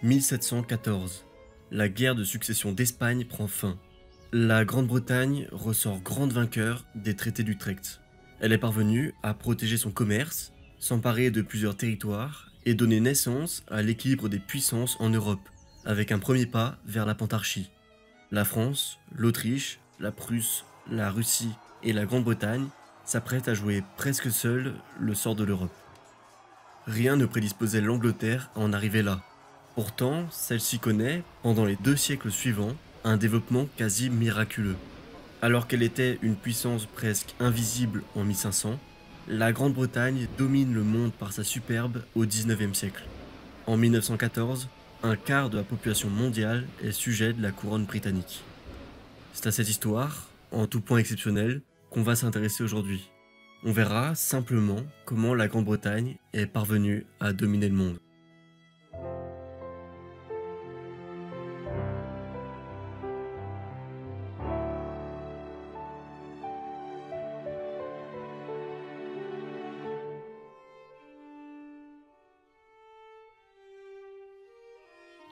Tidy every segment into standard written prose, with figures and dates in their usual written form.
1714. La guerre de succession d'Espagne prend fin. La Grande-Bretagne ressort grande vainqueur des traités d'Utrecht. Elle est parvenue à protéger son commerce, s'emparer de plusieurs territoires et donner naissance à l'équilibre des puissances en Europe, avec un premier pas vers la pentarchie. La France, l'Autriche, la Prusse, la Russie et la Grande-Bretagne s'apprêtent à jouer presque seules le sort de l'Europe. Rien ne prédisposait l'Angleterre à en arriver là. Pourtant, celle-ci connaît, pendant les 2 siècles suivants, un développement quasi miraculeux. Alors qu'elle était une puissance presque invisible en 1500, la Grande-Bretagne domine le monde par sa superbe au XIXe siècle. En 1914, un quart de la population mondiale est sujet de la couronne britannique. C'est à cette histoire, en tout point exceptionnelle, qu'on va s'intéresser aujourd'hui. On verra simplement comment la Grande-Bretagne est parvenue à dominer le monde.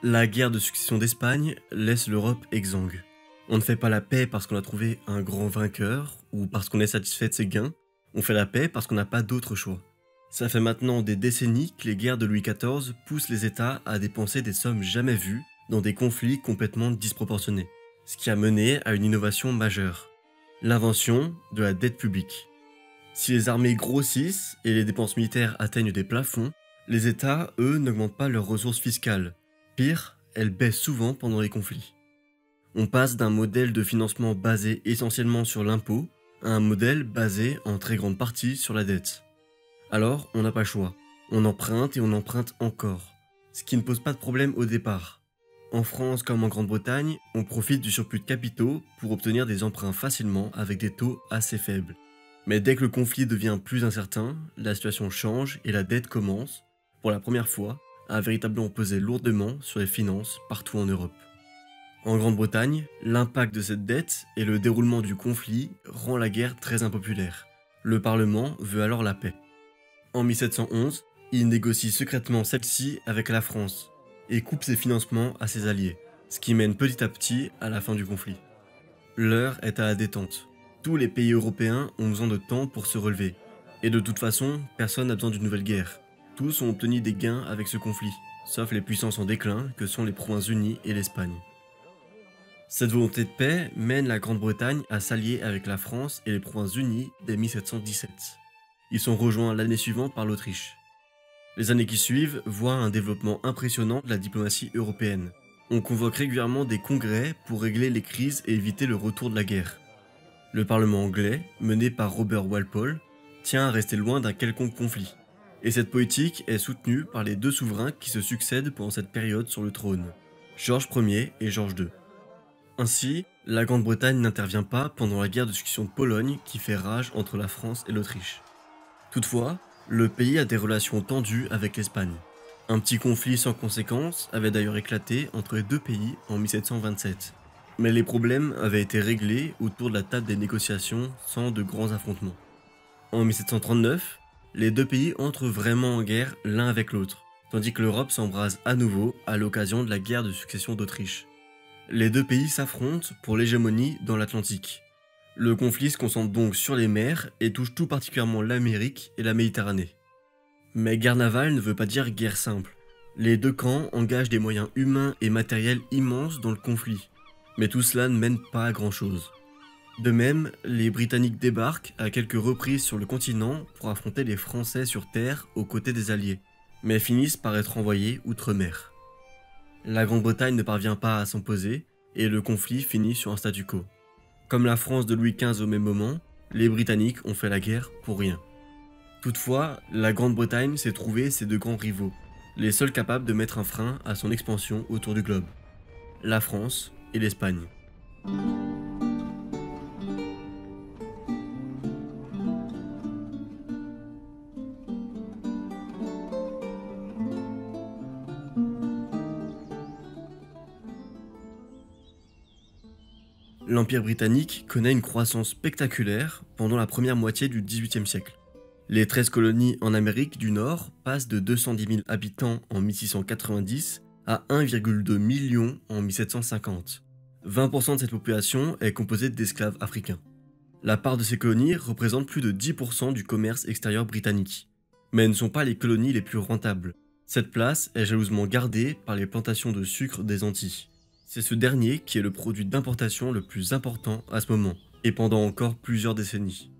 La guerre de succession d'Espagne laisse l'Europe exsangue. On ne fait pas la paix parce qu'on a trouvé un grand vainqueur ou parce qu'on est satisfait de ses gains, on fait la paix parce qu'on n'a pas d'autre choix. Ça fait maintenant des décennies que les guerres de Louis XIV poussent les États à dépenser des sommes jamais vues dans des conflits complètement disproportionnés, ce qui a mené à une innovation majeure, l'invention de la dette publique. Si les armées grossissent et les dépenses militaires atteignent des plafonds, les États, eux, n'augmentent pas leurs ressources fiscales. Pire, elles baissent souvent pendant les conflits. On passe d'un modèle de financement basé essentiellement sur l'impôt à un modèle basé en très grande partie sur la dette. Alors, on n'a pas le choix. On emprunte et on emprunte encore, ce qui ne pose pas de problème au départ. En France comme en Grande-Bretagne, on profite du surplus de capitaux pour obtenir des emprunts facilement avec des taux assez faibles. Mais dès que le conflit devient plus incertain, la situation change et la dette commence, pour la première fois, a véritablement pesé lourdement sur les finances partout en Europe. En Grande-Bretagne, l'impact de cette dette et le déroulement du conflit rend la guerre très impopulaire. Le Parlement veut alors la paix. En 1711, il négocie secrètement celle-ci avec la France et coupe ses financements à ses alliés, ce qui mène petit à petit à la fin du conflit. L'heure est à la détente. Tous les pays européens ont besoin de temps pour se relever. Et de toute façon, personne n'a besoin d'une nouvelle guerre. Tous ont obtenu des gains avec ce conflit, sauf les puissances en déclin que sont les Provinces-Unies et l'Espagne. Cette volonté de paix mène la Grande-Bretagne à s'allier avec la France et les Provinces-Unies dès 1717. Ils sont rejoints l'année suivante par l'Autriche. Les années qui suivent voient un développement impressionnant de la diplomatie européenne. On convoque régulièrement des congrès pour régler les crises et éviter le retour de la guerre. Le Parlement anglais, mené par Robert Walpole, tient à rester loin d'un quelconque conflit. Et cette politique est soutenue par les 2 souverains qui se succèdent pendant cette période sur le trône, Georges Ier et Georges II. Ainsi, la Grande-Bretagne n'intervient pas pendant la guerre de succession de Pologne qui fait rage entre la France et l'Autriche. Toutefois, le pays a des relations tendues avec l'Espagne. Un petit conflit sans conséquence avait d'ailleurs éclaté entre les 2 pays en 1727. Mais les problèmes avaient été réglés autour de la table des négociations sans de grands affrontements. En 1739, les 2 pays entrent vraiment en guerre l'un avec l'autre, tandis que l'Europe s'embrase à nouveau à l'occasion de la guerre de succession d'Autriche. Les 2 pays s'affrontent pour l'hégémonie dans l'Atlantique. Le conflit se concentre donc sur les mers et touche tout particulièrement l'Amérique et la Méditerranée. Mais guerre navale ne veut pas dire guerre simple. Les 2 camps engagent des moyens humains et matériels immenses dans le conflit, mais tout cela ne mène pas à grand chose. De même, les Britanniques débarquent à quelques reprises sur le continent pour affronter les Français sur terre aux côtés des Alliés, mais finissent par être envoyés outre-mer. La Grande-Bretagne ne parvient pas à s'imposer et le conflit finit sur un statu quo. Comme la France de Louis XV au même moment, les Britanniques ont fait la guerre pour rien. Toutefois, la Grande-Bretagne s'est trouvée ses 2 grands rivaux, les seuls capables de mettre un frein à son expansion autour du globe, la France et l'Espagne. L'Empire britannique connaît une croissance spectaculaire pendant la première moitié du XVIIIe siècle. Les 13 colonies en Amérique du Nord passent de 210 000 habitants en 1690 à 1,2 million en 1750. 20% de cette population est composée d'esclaves africains. La part de ces colonies représente plus de 10% du commerce extérieur britannique. Mais elles ne sont pas les colonies les plus rentables. Cette place est jalousement gardée par les plantations de sucre des Antilles. C'est ce dernier qui est le produit d'importation le plus important à ce moment, et pendant encore plusieurs décennies.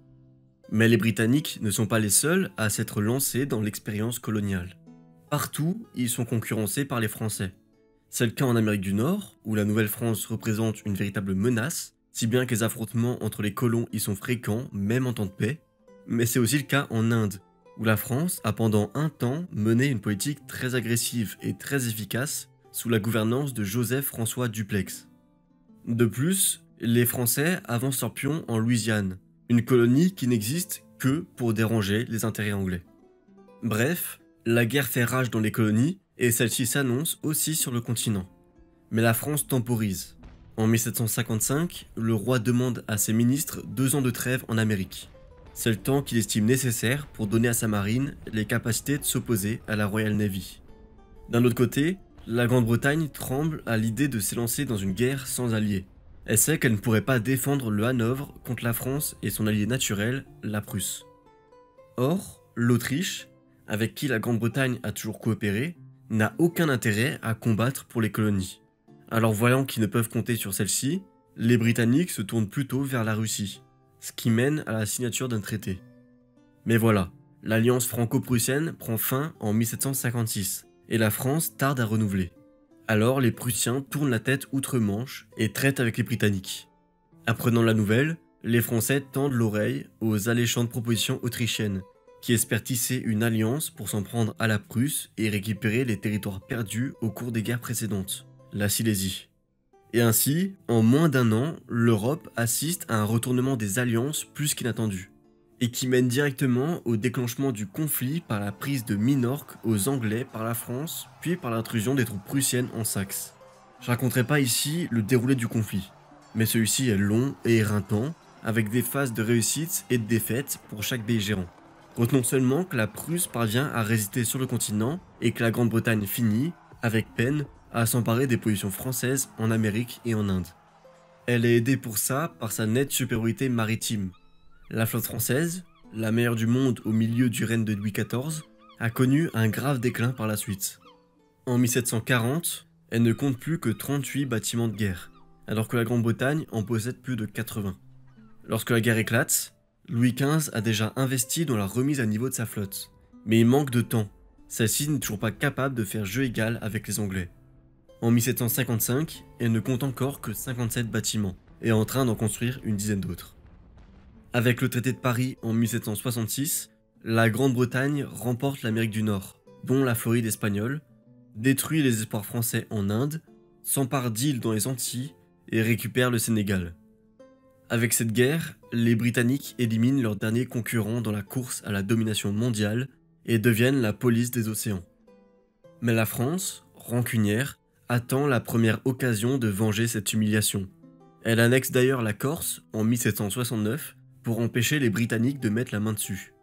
Mais les Britanniques ne sont pas les seuls à s'être lancés dans l'expérience coloniale. Partout, ils sont concurrencés par les Français. C'est le cas en Amérique du Nord, où la Nouvelle-France représente une véritable menace, si bien que les affrontements entre les colons y sont fréquents, même en temps de paix. Mais c'est aussi le cas en Inde, où la France a pendant un temps mené une politique très agressive et très efficace sous la gouvernance de Joseph-François Dupleix. De plus, les Français avancent leur pion en Louisiane, une colonie qui n'existe que pour déranger les intérêts anglais. Bref, la guerre fait rage dans les colonies et celle-ci s'annonce aussi sur le continent. Mais la France temporise. En 1755, le roi demande à ses ministres 2 ans de trêve en Amérique. C'est le temps qu'il estime nécessaire pour donner à sa marine les capacités de s'opposer à la Royal Navy. D'un autre côté, la Grande-Bretagne tremble à l'idée de s'élancer dans une guerre sans alliés. Elle sait qu'elle ne pourrait pas défendre le Hanovre contre la France et son allié naturel, la Prusse. Or, l'Autriche, avec qui la Grande-Bretagne a toujours coopéré, n'a aucun intérêt à combattre pour les colonies. Alors voyant qu'ils ne peuvent compter sur celle-ci, les Britanniques se tournent plutôt vers la Russie, ce qui mène à la signature d'un traité. Mais voilà, l'alliance franco-prussienne prend fin en 1756, et la France tarde à renouveler. Alors les Prussiens tournent la tête outre-Manche et traitent avec les Britanniques. Apprenant la nouvelle, les Français tendent l'oreille aux alléchantes propositions autrichiennes, qui espèrent tisser une alliance pour s'en prendre à la Prusse et récupérer les territoires perdus au cours des guerres précédentes, la Silésie. Et ainsi, en moins d'1 an, l'Europe assiste à un retournement des alliances plus qu'inattendu, et qui mène directement au déclenchement du conflit par la prise de Minorque aux Anglais par la France, puis par l'intrusion des troupes prussiennes en Saxe. Je raconterai pas ici le déroulé du conflit, mais celui-ci est long et éreintant, avec des phases de réussite et de défaite pour chaque belligérant. Retenons seulement que la Prusse parvient à résister sur le continent et que la Grande-Bretagne finit, avec peine, à s'emparer des positions françaises en Amérique et en Inde. Elle est aidée pour ça par sa nette supériorité maritime. La flotte française, la meilleure du monde au milieu du règne de Louis XIV, a connu un grave déclin par la suite. En 1740, elle ne compte plus que 38 bâtiments de guerre, alors que la Grande-Bretagne en possède plus de 80. Lorsque la guerre éclate, Louis XV a déjà investi dans la remise à niveau de sa flotte, mais il manque de temps. Celle-ci n'est toujours pas capable de faire jeu égal avec les Anglais. En 1755, elle ne compte encore que 57 bâtiments, et est en train d'en construire une dizaine d'autres. Avec le traité de Paris en 1766, la Grande-Bretagne remporte l'Amérique du Nord, dont la Floride espagnole, détruit les espoirs français en Inde, s'empare d'îles dans les Antilles et récupère le Sénégal. Avec cette guerre, les Britanniques éliminent leurs derniers concurrents dans la course à la domination mondiale et deviennent la police des océans. Mais la France, rancunière, attend la première occasion de venger cette humiliation. Elle annexe d'ailleurs la Corse en 1769 pour empêcher les Britanniques de mettre la main dessus.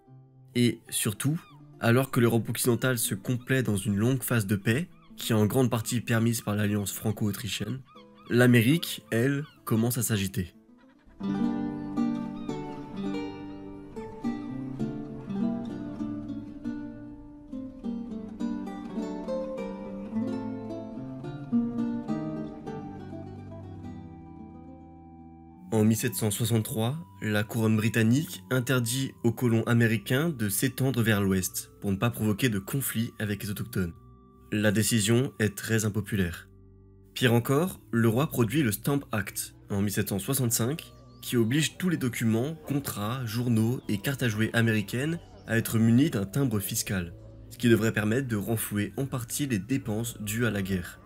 Et surtout, alors que l'Europe occidentale se complaît dans une longue phase de paix, qui est en grande partie permise par l'alliance franco-autrichienne, l'Amérique, elle, commence à s'agiter. En 1763, la couronne britannique interdit aux colons américains de s'étendre vers l'ouest pour ne pas provoquer de conflit avec les autochtones. La décision est très impopulaire. Pire encore, le roi produit le Stamp Act en 1765 qui oblige tous les documents, contrats, journaux et cartes à jouer américaines à être munis d'un timbre fiscal, ce qui devrait permettre de renflouer en partie les dépenses dues à la guerre.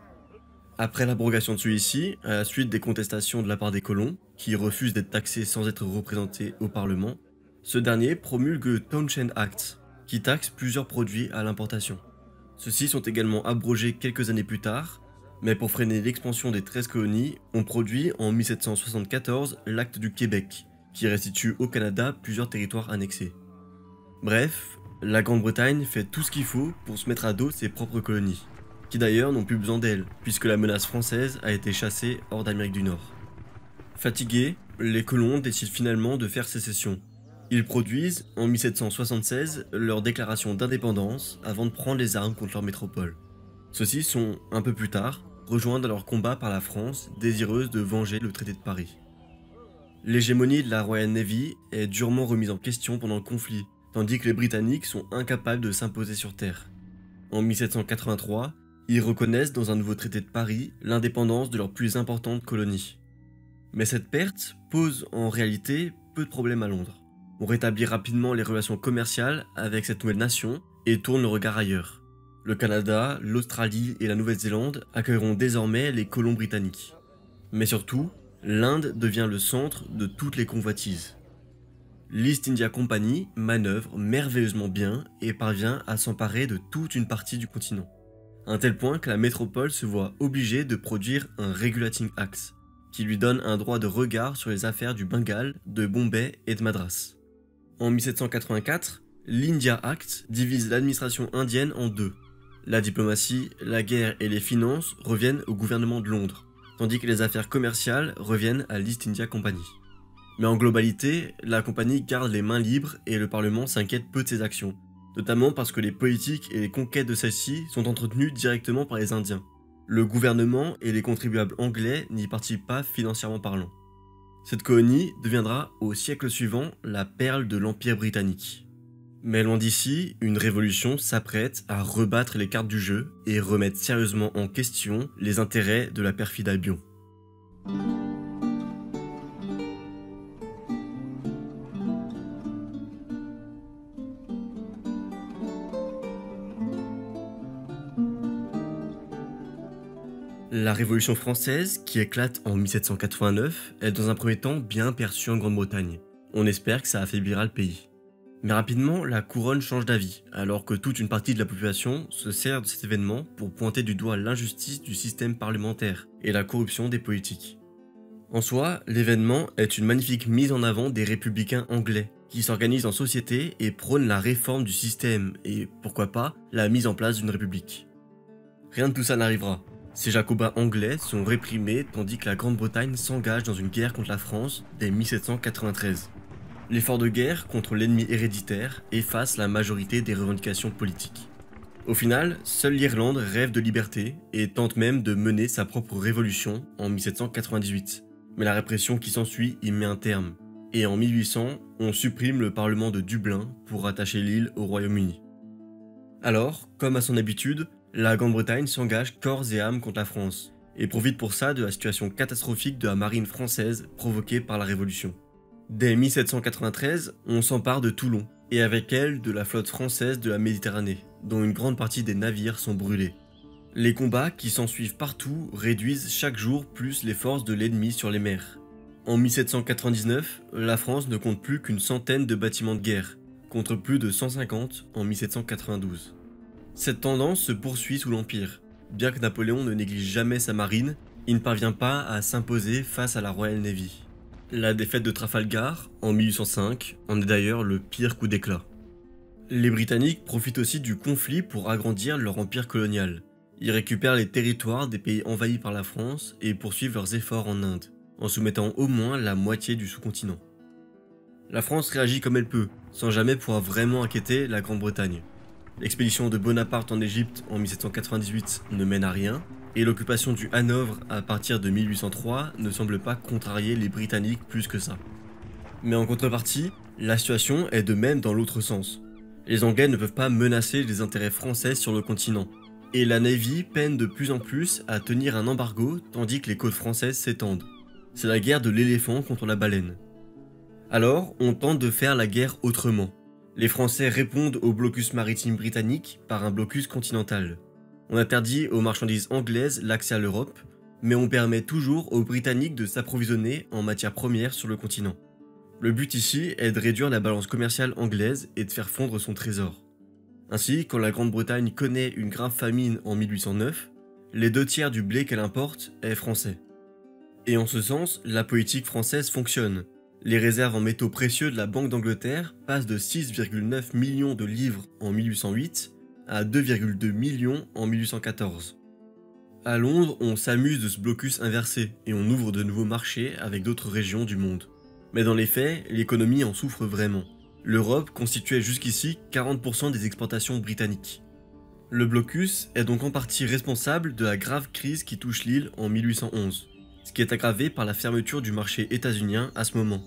Après l'abrogation de celui-ci, à la suite des contestations de la part des colons, qui refusent d'être taxés sans être représentés au Parlement, ce dernier promulgue le Townshend Act, qui taxe plusieurs produits à l'importation. Ceux-ci sont également abrogés quelques années plus tard, mais pour freiner l'expansion des 13 colonies, on produit en 1774 l'Acte du Québec, qui restitue au Canada plusieurs territoires annexés. Bref, la Grande-Bretagne fait tout ce qu'il faut pour se mettre à dos ses propres colonies. qui d'ailleurs n'ont plus besoin d'elle, puisque la menace française a été chassée hors d'Amérique du Nord. Fatigués, les colons décident finalement de faire sécession. Ils produisent, en 1776, leur déclaration d'indépendance avant de prendre les armes contre leur métropole. Ceux-ci sont, un peu plus tard, rejoints dans leur combat par la France, désireuse de venger le traité de Paris. L'hégémonie de la Royal Navy est durement remise en question pendant le conflit, tandis que les Britanniques sont incapables de s'imposer sur terre. En 1783, ils reconnaissent dans un nouveau traité de Paris l'indépendance de leur plus importante colonie. Mais cette perte pose en réalité peu de problèmes à Londres. On rétablit rapidement les relations commerciales avec cette nouvelle nation et tourne le regard ailleurs. Le Canada, l'Australie et la Nouvelle-Zélande accueilleront désormais les colons britanniques. Mais surtout, l'Inde devient le centre de toutes les convoitises. L'East India Company manœuvre merveilleusement bien et parvient à s'emparer de toute une partie du continent. À un tel point que la métropole se voit obligée de produire un Regulating Act, qui lui donne un droit de regard sur les affaires du Bengale, de Bombay et de Madras. En 1784, l'India Act divise l'administration indienne en deux. La diplomatie, la guerre et les finances reviennent au gouvernement de Londres, tandis que les affaires commerciales reviennent à l'East India Company. Mais en globalité, la compagnie garde les mains libres et le Parlement s'inquiète peu de ses actions, notamment parce que les politiques et les conquêtes de celles-ci sont entretenues directement par les Indiens. Le gouvernement et les contribuables anglais n'y participent pas financièrement parlant. Cette colonie deviendra au siècle suivant la perle de l'Empire britannique. Mais loin d'ici, une révolution s'apprête à rebattre les cartes du jeu et remettre sérieusement en question les intérêts de la perfide Albion. La Révolution française, qui éclate en 1789, est dans un premier temps bien perçue en Grande-Bretagne. On espère que ça affaiblira le pays. Mais rapidement, la couronne change d'avis, alors que toute une partie de la population se sert de cet événement pour pointer du doigt l'injustice du système parlementaire et la corruption des politiques. En soi, l'événement est une magnifique mise en avant des républicains anglais, qui s'organisent en société et prônent la réforme du système et, pourquoi pas, la mise en place d'une république. Rien de tout ça n'arrivera. Ces jacobins anglais sont réprimés tandis que la Grande-Bretagne s'engage dans une guerre contre la France dès 1793. L'effort de guerre contre l'ennemi héréditaire efface la majorité des revendications politiques. Au final, seule l'Irlande rêve de liberté et tente même de mener sa propre révolution en 1798. Mais la répression qui s'ensuit y met un terme. Et en 1800, on supprime le Parlement de Dublin pour rattacher l'île au Royaume-Uni. Alors, comme à son habitude, la Grande-Bretagne s'engage corps et âme contre la France, et profite pour ça de la situation catastrophique de la marine française provoquée par la Révolution. Dès 1793, on s'empare de Toulon, et avec elle de la flotte française de la Méditerranée, dont une grande partie des navires sont brûlés. Les combats qui s'ensuivent partout réduisent chaque jour plus les forces de l'ennemi sur les mers. En 1799, la France ne compte plus qu'une centaine de bâtiments de guerre, contre plus de 150 en 1792. Cette tendance se poursuit sous l'Empire. Bien que Napoléon ne néglige jamais sa marine, il ne parvient pas à s'imposer face à la Royal Navy. La défaite de Trafalgar, en 1805, en est d'ailleurs le pire coup d'éclat. Les Britanniques profitent aussi du conflit pour agrandir leur empire colonial. Ils récupèrent les territoires des pays envahis par la France et poursuivent leurs efforts en Inde, en soumettant au moins la moitié du sous-continent. La France réagit comme elle peut, sans jamais pouvoir vraiment inquiéter la Grande-Bretagne. L'expédition de Bonaparte en Égypte en 1798 ne mène à rien, et l'occupation du Hanovre à partir de 1803 ne semble pas contrarier les Britanniques plus que ça. Mais en contrepartie, la situation est de même dans l'autre sens. Les Anglais ne peuvent pas menacer les intérêts français sur le continent, et la Navy peine de plus en plus à tenir un embargo tandis que les côtes françaises s'étendent. C'est la guerre de l'éléphant contre la baleine. Alors, on tente de faire la guerre autrement. Les Français répondent au blocus maritime britannique par un blocus continental. On interdit aux marchandises anglaises l'accès à l'Europe, mais on permet toujours aux Britanniques de s'approvisionner en matières premières sur le continent. Le but ici est de réduire la balance commerciale anglaise et de faire fondre son trésor. Ainsi, quand la Grande-Bretagne connaît une grave famine en 1809, les 2/3 du blé qu'elle importe est français. Et en ce sens, la politique française fonctionne. Les réserves en métaux précieux de la Banque d'Angleterre passent de 6,9 millions de livres en 1808 à 2,2 millions en 1814. À Londres, on s'amuse de ce blocus inversé et on ouvre de nouveaux marchés avec d'autres régions du monde. Mais dans les faits, l'économie en souffre vraiment. L'Europe constituait jusqu'ici 40% des exportations britanniques. Le blocus est donc en partie responsable de la grave crise qui touche l'île en 1811, ce qui est aggravé par la fermeture du marché états-unien à ce moment.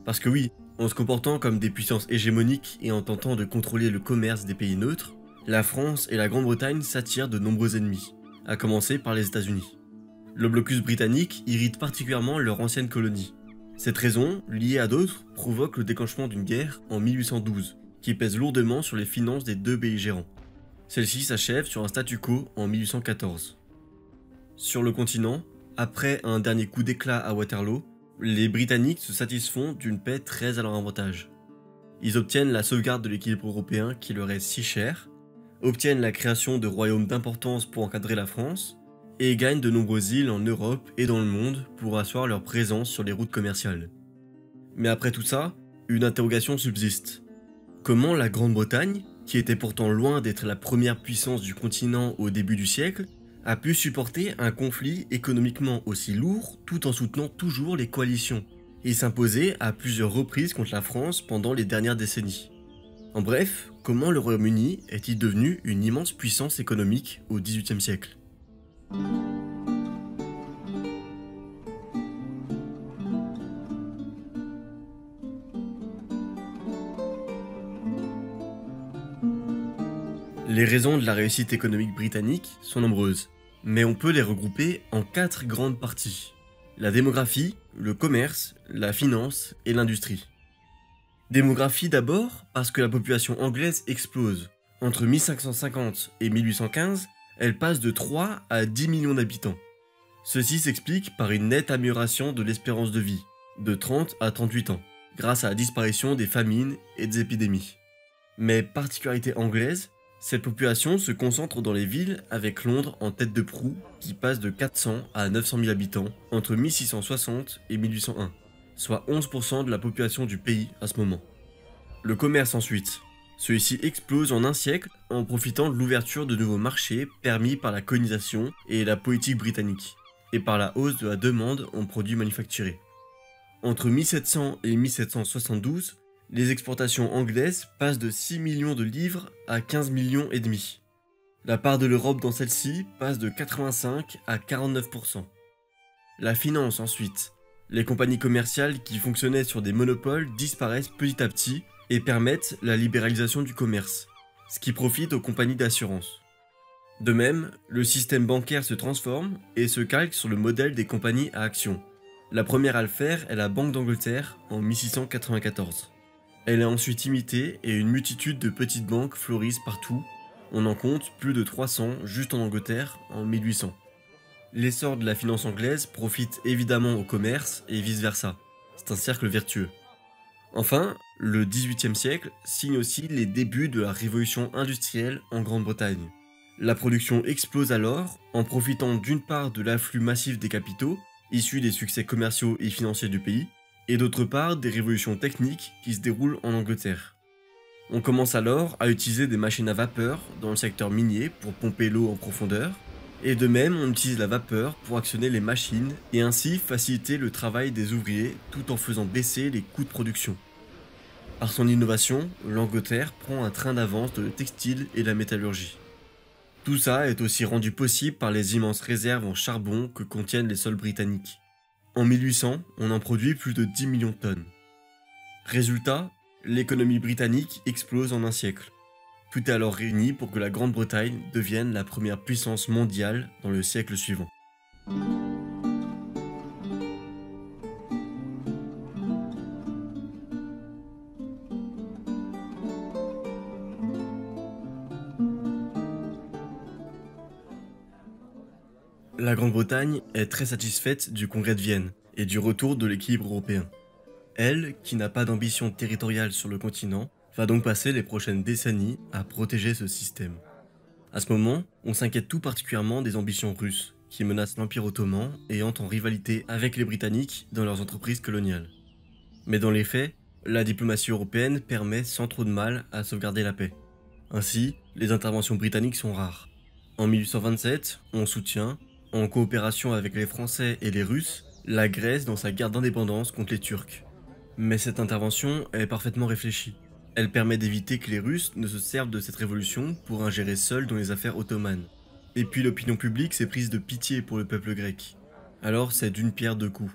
Parce que oui, en se comportant comme des puissances hégémoniques et en tentant de contrôler le commerce des pays neutres, la France et la Grande-Bretagne s'attirent de nombreux ennemis, à commencer par les États-Unis. Le blocus britannique irrite particulièrement leur ancienne colonie. Cette raison, liée à d'autres, provoque le déclenchement d'une guerre en 1812, qui pèse lourdement sur les finances des deux belligérants. Celle-ci s'achève sur un statu quo en 1814. Sur le continent, après un dernier coup d'éclat à Waterloo, les Britanniques se satisfont d'une paix très à leur avantage. Ils obtiennent la sauvegarde de l'équilibre européen qui leur est si cher, obtiennent la création de royaumes d'importance pour encadrer la France, et gagnent de nombreuses îles en Europe et dans le monde pour asseoir leur présence sur les routes commerciales. Mais après tout ça, une interrogation subsiste. Comment la Grande-Bretagne, qui était pourtant loin d'être la première puissance du continent au début du siècle, a pu supporter un conflit économiquement aussi lourd tout en soutenant toujours les coalitions, et s'imposer à plusieurs reprises contre la France pendant les dernières décennies. En bref, comment le Royaume-Uni est-il devenu une immense puissance économique au XVIIIe siècle ? Les raisons de la réussite économique britannique sont nombreuses, mais on peut les regrouper en 4 grandes parties. La démographie, le commerce, la finance et l'industrie. Démographie d'abord parce que la population anglaise explose. Entre 1550 et 1815, elle passe de 3 à 10 millions d'habitants. Ceci s'explique par une nette amélioration de l'espérance de vie, de 30 à 38 ans, grâce à la disparition des famines et des épidémies. Mais particularité anglaise, cette population se concentre dans les villes avec Londres en tête de proue qui passe de 400 à 900 000 habitants entre 1660 et 1801, soit 11% de la population du pays à ce moment. Le commerce ensuite. Celui-ci explose en un siècle en profitant de l'ouverture de nouveaux marchés permis par la colonisation et la politique britannique, et par la hausse de la demande en produits manufacturés. Entre 1700 et 1772, les exportations anglaises passent de 6 millions de livres à 15 millions et demi. La part de l'Europe dans celle-ci passe de 85 à 49%. La finance ensuite. Les compagnies commerciales qui fonctionnaient sur des monopoles disparaissent petit à petit et permettent la libéralisation du commerce, ce qui profite aux compagnies d'assurance. De même, le système bancaire se transforme et se calque sur le modèle des compagnies à actions. La première à le faire est la Banque d'Angleterre en 1694. Elle est ensuite imitée et une multitude de petites banques fleurissent partout. On en compte plus de 300 juste en Angleterre en 1800. L'essor de la finance anglaise profite évidemment au commerce et vice-versa. C'est un cercle vertueux. Enfin, le XVIIIe siècle signe aussi les débuts de la révolution industrielle en Grande-Bretagne. La production explose alors en profitant d'une part de l'afflux massif des capitaux, issus des succès commerciaux et financiers du pays, et d'autre part des révolutions techniques qui se déroulent en Angleterre. On commence alors à utiliser des machines à vapeur dans le secteur minier pour pomper l'eau en profondeur, et de même on utilise la vapeur pour actionner les machines et ainsi faciliter le travail des ouvriers tout en faisant baisser les coûts de production. Par son innovation, l'Angleterre prend un train d'avance de le textile et la métallurgie. Tout ça est aussi rendu possible par les immenses réserves en charbon que contiennent les sols britanniques. En 1800, on en produit plus de 10 millions de tonnes. Résultat, l'économie britannique explose en un siècle. Tout est alors réuni pour que la Grande-Bretagne devienne la première puissance mondiale dans le siècle suivant. La Grande-Bretagne est très satisfaite du congrès de Vienne et du retour de l'équilibre européen. Elle, qui n'a pas d'ambition territoriale sur le continent, va donc passer les prochaines décennies à protéger ce système. À ce moment, on s'inquiète tout particulièrement des ambitions russes, qui menacent l'Empire ottoman et entrent en rivalité avec les Britanniques dans leurs entreprises coloniales. Mais dans les faits, la diplomatie européenne permet sans trop de mal à sauvegarder la paix. Ainsi, les interventions britanniques sont rares. En 1827, on soutient, en coopération avec les Français et les Russes, la Grèce dans sa guerre d'indépendance contre les Turcs. Mais cette intervention est parfaitement réfléchie. Elle permet d'éviter que les Russes ne se servent de cette révolution pour ingérer seuls dans les affaires ottomanes. Et puis l'opinion publique s'est prise de pitié pour le peuple grec. Alors c'est d'une pierre deux coups.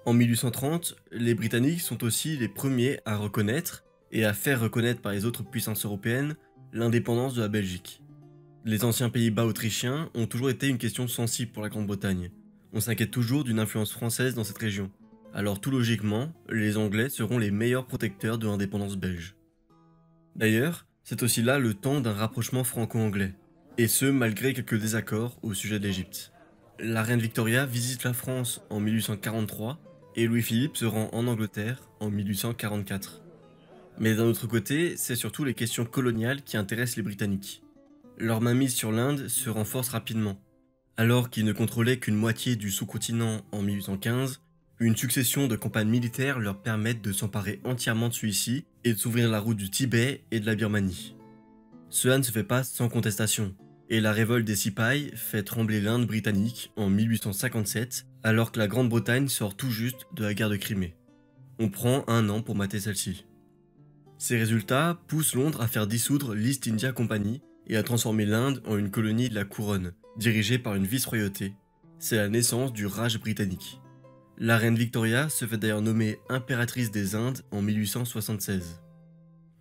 En 1830, les Britanniques sont aussi les premiers à reconnaître et à faire reconnaître par les autres puissances européennes l'indépendance de la Belgique. Les anciens Pays-Bas autrichiens ont toujours été une question sensible pour la Grande-Bretagne. On s'inquiète toujours d'une influence française dans cette région. Alors tout logiquement, les Anglais seront les meilleurs protecteurs de l'indépendance belge. D'ailleurs, c'est aussi là le temps d'un rapprochement franco-anglais, et ce malgré quelques désaccords au sujet de l'Égypte. La reine Victoria visite la France en 1843 et Louis-Philippe se rend en Angleterre en 1844. Mais d'un autre côté, c'est surtout les questions coloniales qui intéressent les Britanniques. Leur mainmise sur l'Inde se renforce rapidement. Alors qu'ils ne contrôlaient qu'une moitié du sous-continent en 1815, une succession de campagnes militaires leur permettent de s'emparer entièrement de celui-ci et de s'ouvrir la route du Tibet et de la Birmanie. Cela ne se fait pas sans contestation, et la révolte des Sipais fait trembler l'Inde britannique en 1857, alors que la Grande-Bretagne sort tout juste de la guerre de Crimée. On prend un an pour mater celle-ci. Ces résultats poussent Londres à faire dissoudre l'East India Company et à transformer l'Inde en une colonie de la couronne, dirigée par une vice-royauté. C'est la naissance du Raj britannique. La reine Victoria se fait d'ailleurs nommer impératrice des Indes en 1876.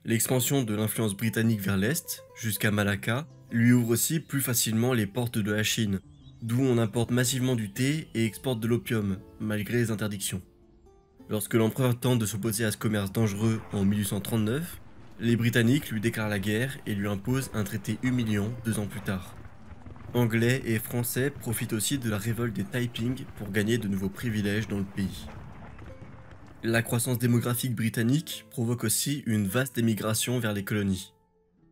L'expansion de l'influence britannique vers l'Est, jusqu'à Malacca, lui ouvre aussi plus facilement les portes de la Chine, d'où on importe massivement du thé et exporte de l'opium, malgré les interdictions. Lorsque l'empereur tente de s'opposer à ce commerce dangereux en 1839, les Britanniques lui déclarent la guerre et lui imposent un traité humiliant 2 ans plus tard. Anglais et Français profitent aussi de la révolte des Taiping pour gagner de nouveaux privilèges dans le pays. La croissance démographique britannique provoque aussi une vaste émigration vers les colonies.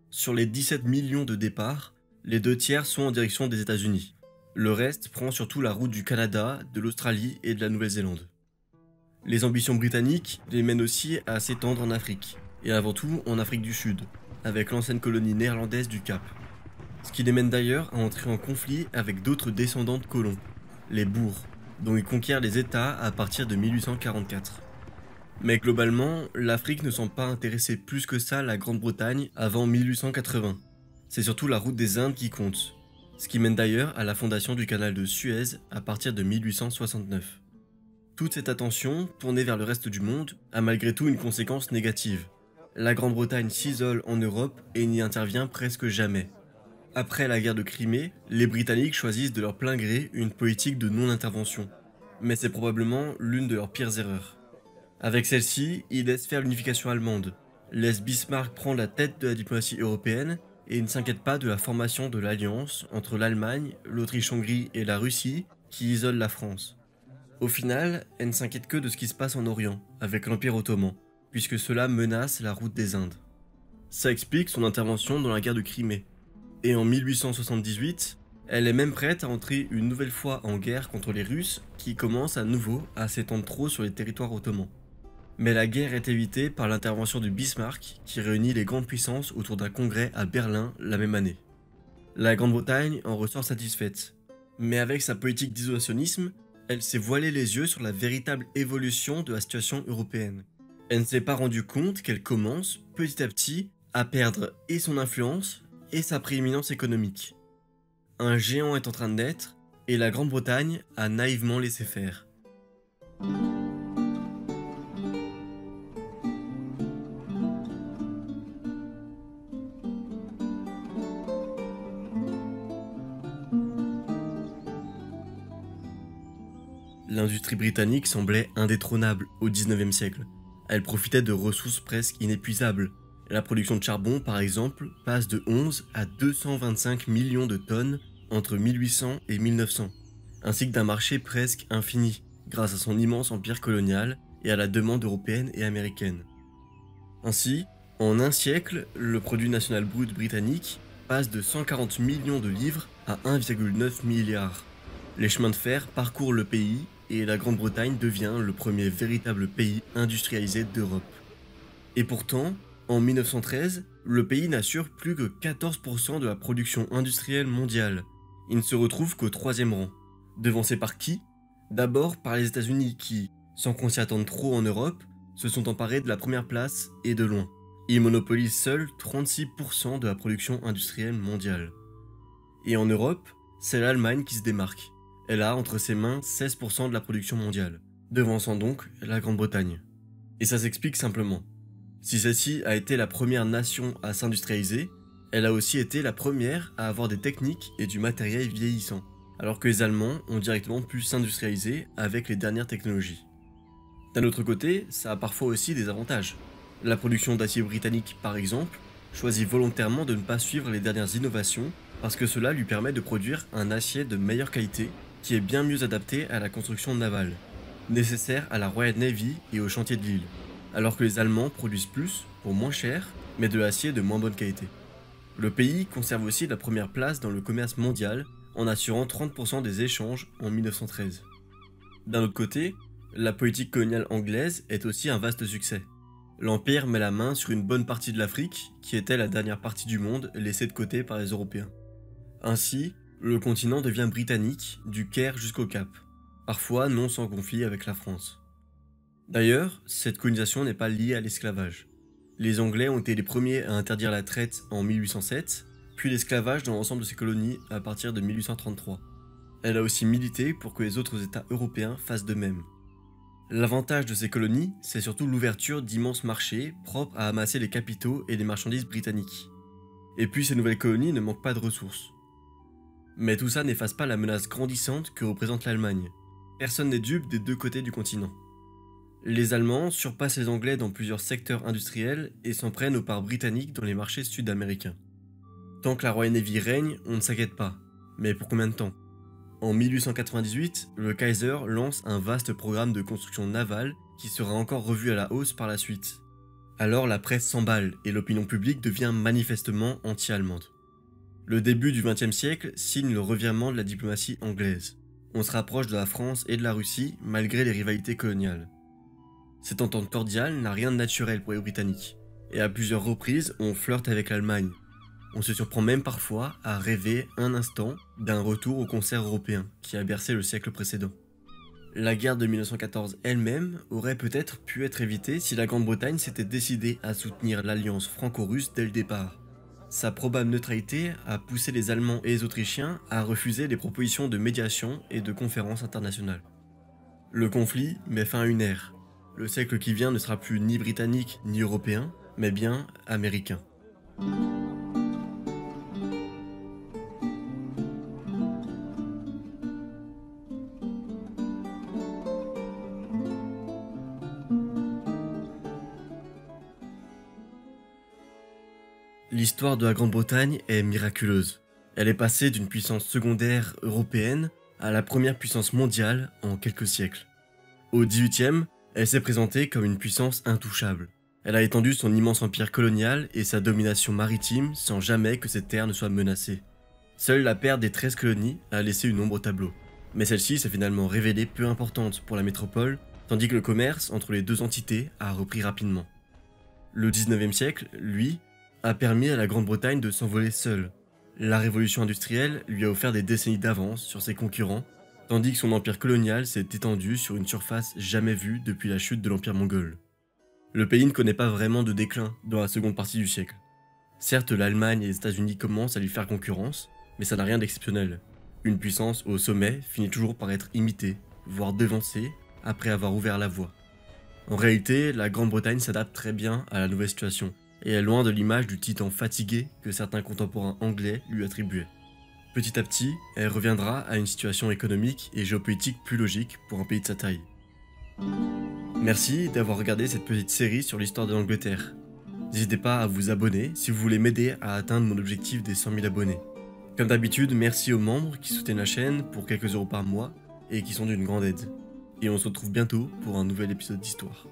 Sur les 17 millions de départs, les 2 tiers sont en direction des États-Unis. Le reste prend surtout la route du Canada, de l'Australie et de la Nouvelle-Zélande. Les ambitions britanniques les mènent aussi à s'étendre en Afrique, et avant tout en Afrique du Sud, avec l'ancienne colonie néerlandaise du Cap. Ce qui les mène d'ailleurs à entrer en conflit avec d'autres descendants de colons, les Boers, dont ils conquièrent les États à partir de 1844. Mais globalement, l'Afrique ne semble pas intéresser plus que ça la Grande-Bretagne avant 1880. C'est surtout la route des Indes qui compte, ce qui mène d'ailleurs à la fondation du canal de Suez à partir de 1869. Toute cette attention, tournée vers le reste du monde, a malgré tout une conséquence négative. La Grande-Bretagne s'isole en Europe et n'y intervient presque jamais. Après la guerre de Crimée, les Britanniques choisissent de leur plein gré une politique de non-intervention. Mais c'est probablement l'une de leurs pires erreurs. Avec celle-ci, ils laissent faire l'unification allemande, laissent Bismarck prendre la tête de la diplomatie européenne et ne s'inquiètent pas de la formation de l'alliance entre l'Allemagne, l'Autriche-Hongrie et la Russie qui isole la France. Au final, elle ne s'inquiète que de ce qui se passe en Orient, avec l'Empire ottoman, puisque cela menace la route des Indes. Ça explique son intervention dans la guerre de Crimée. Et en 1878, elle est même prête à entrer une nouvelle fois en guerre contre les Russes qui commencent à nouveau à s'étendre trop sur les territoires ottomans. Mais la guerre est évitée par l'intervention de Bismarck qui réunit les grandes puissances autour d'un congrès à Berlin la même année. La Grande-Bretagne en ressort satisfaite. Mais avec sa politique d'isolationnisme, elle s'est voilée les yeux sur la véritable évolution de la situation européenne. Elle ne s'est pas rendue compte qu'elle commence, petit à petit, à perdre et son influence et sa prééminence économique. Un géant est en train de naître, et la Grande-Bretagne a naïvement laissé faire. L'industrie britannique semblait indétrônable au XIXe siècle. Elle profitait de ressources presque inépuisables. La production de charbon, par exemple, passe de 11 à 225 millions de tonnes entre 1800 et 1900, ainsi que d'un marché presque infini, grâce à son immense empire colonial et à la demande européenne et américaine. Ainsi, en un siècle, le produit national brut britannique passe de 140 millions de livres à 1,9 milliard. Les chemins de fer parcourent le pays et la Grande-Bretagne devient le premier véritable pays industrialisé d'Europe. Et pourtant, en 1913, le pays n'assure plus que 14% de la production industrielle mondiale. Il ne se retrouve qu'au 3e rang. Devancés par qui? D'abord par les États-Unis qui, sans qu'on s'y attende trop en Europe, se sont emparés de la première place et de loin. Ils monopolisent seuls 36% de la production industrielle mondiale. Et en Europe, c'est l'Allemagne qui se démarque. Elle a entre ses mains 16% de la production mondiale, devançant donc la Grande-Bretagne. Et ça s'explique simplement. Si celle-ci a été la première nation à s'industrialiser, elle a aussi été la première à avoir des techniques et du matériel vieillissant, alors que les Allemands ont directement pu s'industrialiser avec les dernières technologies. D'un autre côté, ça a parfois aussi des avantages. La production d'acier britannique, par exemple, choisit volontairement de ne pas suivre les dernières innovations parce que cela lui permet de produire un acier de meilleure qualité qui est bien mieux adapté à la construction navale, nécessaire à la Royal Navy et aux chantiers de l'île, alors que les Allemands produisent plus, pour moins cher, mais de l'acier de moins bonne qualité. Le pays conserve aussi la première place dans le commerce mondial en assurant 30% des échanges en 1913. D'un autre côté, la politique coloniale anglaise est aussi un vaste succès. L'Empire met la main sur une bonne partie de l'Afrique, qui était la dernière partie du monde laissée de côté par les Européens. Ainsi, le continent devient britannique, du Caire jusqu'au Cap, parfois non sans conflit avec la France. D'ailleurs, cette colonisation n'est pas liée à l'esclavage. Les Anglais ont été les premiers à interdire la traite en 1807, puis l'esclavage dans l'ensemble de ces colonies à partir de 1833. Elle a aussi milité pour que les autres États européens fassent de même. L'avantage de ces colonies, c'est surtout l'ouverture d'immenses marchés propres à amasser les capitaux et les marchandises britanniques. Et puis ces nouvelles colonies ne manquent pas de ressources. Mais tout ça n'efface pas la menace grandissante que représente l'Allemagne. Personne n'est dupe des deux côtés du continent. Les Allemands surpassent les Anglais dans plusieurs secteurs industriels et s'en prennent aux parts britanniques dans les marchés sud-américains. Tant que la Royal Navy règne, on ne s'inquiète pas. Mais pour combien de temps? En 1898, le Kaiser lance un vaste programme de construction navale qui sera encore revu à la hausse par la suite. Alors la presse s'emballe et l'opinion publique devient manifestement anti-allemande. Le début du XXe siècle signe le revirement de la diplomatie anglaise. On se rapproche de la France et de la Russie malgré les rivalités coloniales. Cette entente cordiale n'a rien de naturel pour les Britanniques, et à plusieurs reprises on flirte avec l'Allemagne. On se surprend même parfois à rêver un instant d'un retour au concert européen qui a bercé le siècle précédent. La guerre de 1914 elle-même aurait peut-être pu être évitée si la Grande-Bretagne s'était décidée à soutenir l'alliance franco-russe dès le départ. Sa probable neutralité a poussé les Allemands et les Autrichiens à refuser les propositions de médiation et de conférences internationales. Le conflit met fin à une ère. Le siècle qui vient ne sera plus ni britannique ni européen, mais bien américain. L'histoire de la Grande-Bretagne est miraculeuse. Elle est passée d'une puissance secondaire européenne à la première puissance mondiale en quelques siècles. Au XVIIIe, elle s'est présentée comme une puissance intouchable. Elle a étendu son immense empire colonial et sa domination maritime sans jamais que cette terre ne soit menacée. Seule la perte des 13 colonies a laissé une ombre au tableau. Mais celle-ci s'est finalement révélée peu importante pour la métropole, tandis que le commerce entre les deux entités a repris rapidement. Le XIXe siècle, lui, a permis à la Grande-Bretagne de s'envoler seule. La révolution industrielle lui a offert des décennies d'avance sur ses concurrents, tandis que son empire colonial s'est étendu sur une surface jamais vue depuis la chute de l'empire mongol. Le pays ne connaît pas vraiment de déclin dans la seconde partie du siècle. Certes, l'Allemagne et les États-Unis commencent à lui faire concurrence, mais ça n'a rien d'exceptionnel. Une puissance au sommet finit toujours par être imitée, voire devancée, après avoir ouvert la voie. En réalité, la Grande-Bretagne s'adapte très bien à la nouvelle situation, et est loin de l'image du titan fatigué que certains contemporains anglais lui attribuaient. Petit à petit, elle reviendra à une situation économique et géopolitique plus logique pour un pays de sa taille. Merci d'avoir regardé cette petite série sur l'histoire de l'Angleterre. N'hésitez pas à vous abonner si vous voulez m'aider à atteindre mon objectif des 100 000 abonnés. Comme d'habitude, merci aux membres qui soutiennent la chaîne pour quelques euros par mois et qui sont d'une grande aide. Et on se retrouve bientôt pour un nouvel épisode d'histoire.